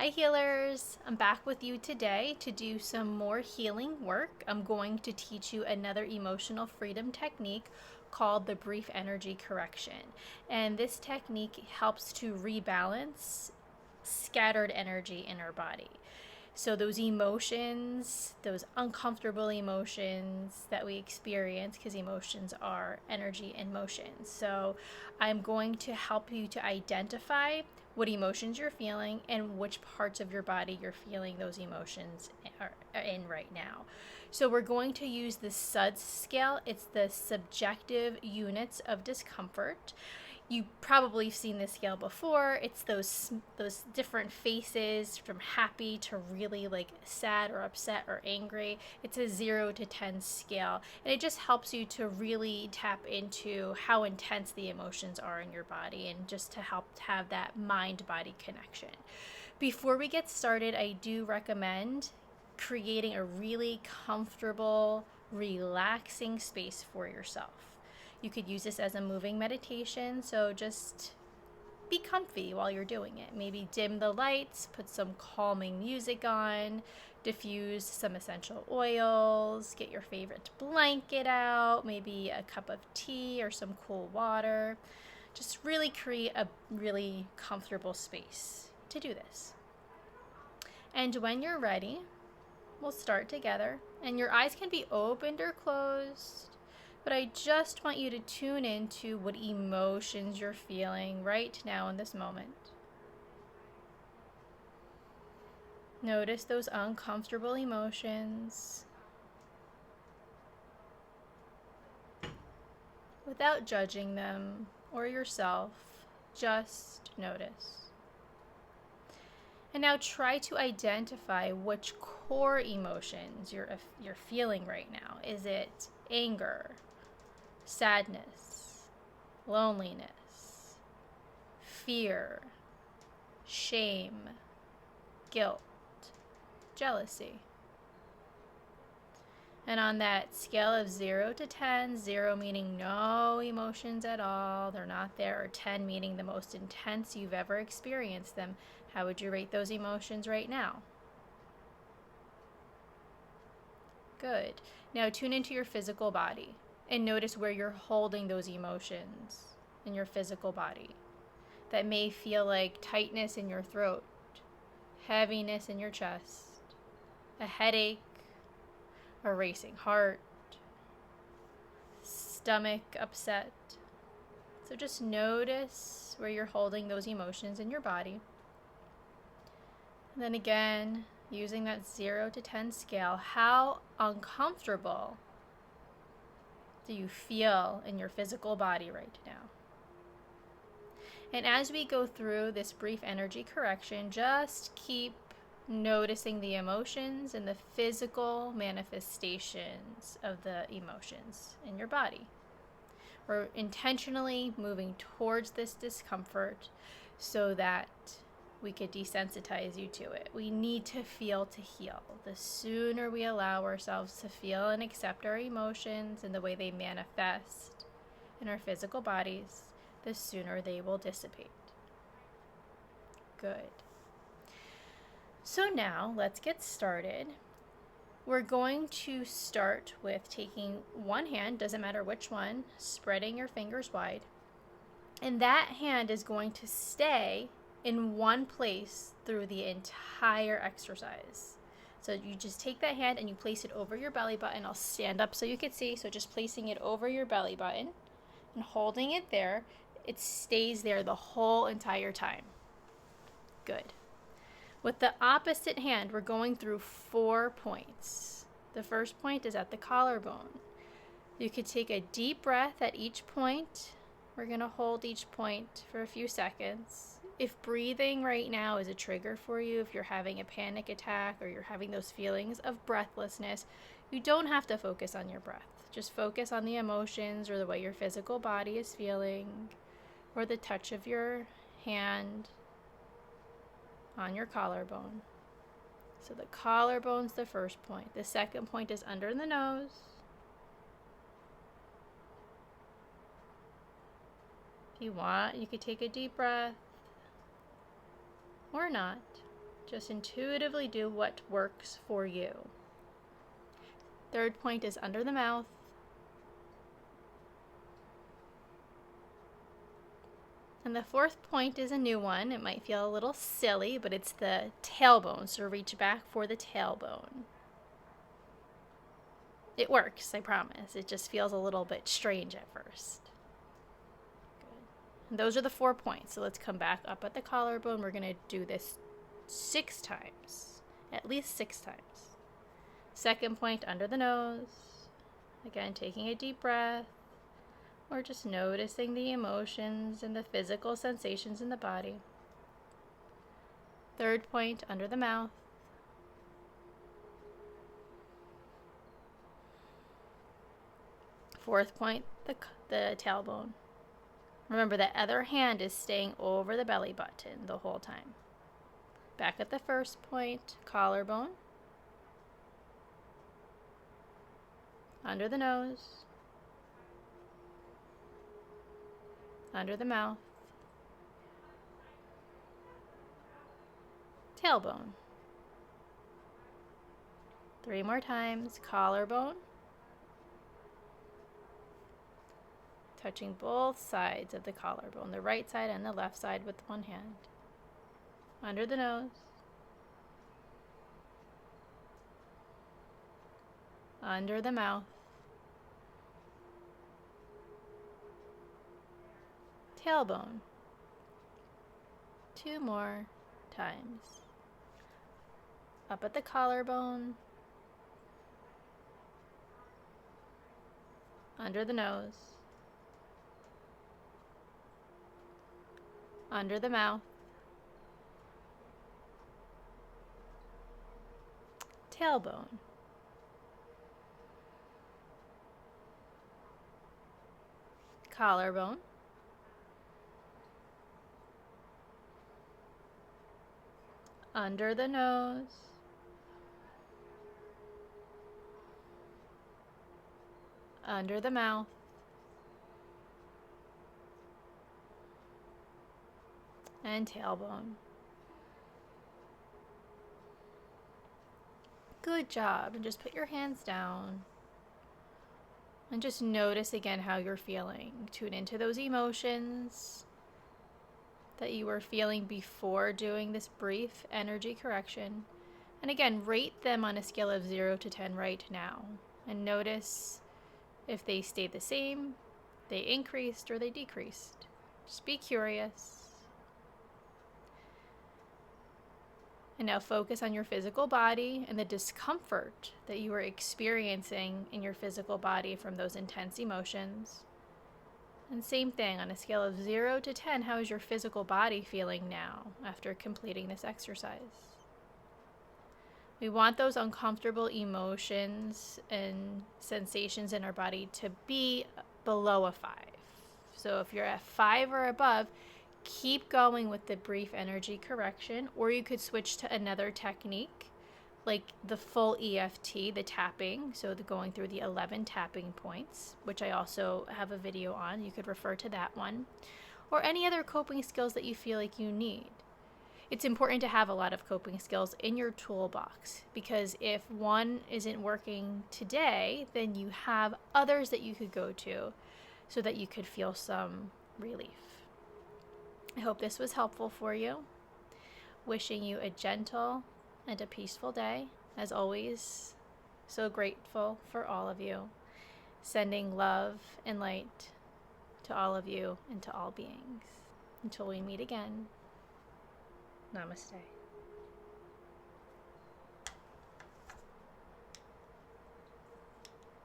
Hi healers, I'm back with you today to do some more healing work. I'm going to teach you another emotional freedom technique called the brief energy correction. And this technique helps to rebalance scattered energy in our body. So those emotions, those uncomfortable emotions that we experience, because emotions are energy in motion. So I'm going to help you to identify what emotions you're feeling and which parts of your body you're feeling those emotions are in right now. So we're going to use the SUDS scale. It's the subjective units of discomfort. You probably have seen this scale before. It's those different faces from happy to really like sad or upset or angry. It's a 0 to 10 scale, and it just helps you to really tap into how intense the emotions are in your body and just to help have that mind-body connection. Before we get started, I do recommend creating a really comfortable, relaxing space for yourself. You could use this as a moving meditation, so just be comfy while you're doing it. Maybe dim the lights, put some calming music on, diffuse some essential oils, get your favorite blanket out, maybe a cup of tea or some cool water. Just really create a really comfortable space to do this. And when you're ready, we'll start together, and your eyes can be opened or closed. But I just want you to tune into what emotions you're feeling right now in this moment. Notice those uncomfortable emotions without judging them or yourself. Just notice. And now try to identify which core emotions you're feeling right now. Is it anger, sadness, loneliness, fear, shame, guilt, jealousy? And on that scale of 0 to 10, 0 meaning no emotions at all, they're not there, or 10 meaning the most intense you've ever experienced them, how would you rate those emotions right now? Good. Now tune into your physical body and notice where you're holding those emotions in your physical body. That may feel like tightness in your throat, heaviness in your chest, a headache, a racing heart, stomach upset. So just notice where you're holding those emotions in your body. And then again, using that 0 to 10 scale, how uncomfortable do you feel in your physical body right now? And as we go through this brief energy correction, just keep noticing the emotions and the physical manifestations of the emotions in your body. We're intentionally moving towards this discomfort so that we could desensitize you to it. We need to feel to heal. The sooner we allow ourselves to feel and accept our emotions and the way they manifest in our physical bodies, the sooner they will dissipate. Good. So now let's get started. We're going to start with taking one hand, doesn't matter which one, spreading your fingers wide. And that hand is going to stay in one place through the entire exercise. So you just take that hand and you place it over your belly button. I'll stand up so you can see. So just placing it over your belly button and holding it there. It stays there the whole entire time. Good. With the opposite hand, we're going through 4 points. The first point is at the collarbone. You could take a deep breath at each point. We're going to hold each point for a few seconds. If breathing right now is a trigger for you, if you're having a panic attack or you're having those feelings of breathlessness, you don't have to focus on your breath. Just focus on the emotions or the way your physical body is feeling or the touch of your hand on your collarbone. So the collarbone's the first point. The second point is under the nose. If you want, you could take a deep breath or not. Just intuitively do what works for you. Third point is under the mouth. And the fourth point is a new one. It might feel a little silly, but it's the tailbone. So reach back for the tailbone. It works, I promise. It just feels a little bit strange at first. Good. And those are the 4 points. So let's come back up at the collarbone. We're going to do this 6 times, at least 6 times. Second point, under the nose. Again, taking a deep breath. Or just noticing the emotions and the physical sensations in the body. Third point, under the mouth. Fourth point, the tailbone. Remember, the other hand is staying over the belly button the whole time. Back at the first point, collarbone. Under the nose. Under the mouth. Tailbone. 3 more times, collarbone. Touching both sides of the collarbone, the right side and the left side with one hand. Under the nose. Under the mouth. Tailbone. 2 more times. Up at the collarbone. Under the nose. Under the mouth. Tailbone. Collarbone. Under the nose. Under the mouth. And tailbone. Good job. And just put your hands down. And just notice again how you're feeling. Tune into those emotions that you were feeling before doing this brief energy correction. And again, rate them on a scale of 0 to 10 right now. And notice if they stayed the same, they increased, or they decreased. Just be curious. And now focus on your physical body and the discomfort that you are experiencing in your physical body from those intense emotions. And same thing, on a scale of 0 to 10, how is your physical body feeling now after completing this exercise? We want those uncomfortable emotions and sensations in our body to be below a 5. So if you're at 5 or above, keep going with the brief energy correction, or you could switch to another technique like the full EFT, the tapping, so going through the 11 tapping points, which I also have a video on. You could refer to that one, or any other coping skills that you feel like you need. It's important to have a lot of coping skills in your toolbox, because if one isn't working today, then you have others that you could go to so that you could feel some relief. I hope this was helpful for you. Wishing you a gentle and a peaceful day. As always, so grateful for all of you. Sending love and light to all of you and to all beings. Until we meet again, namaste.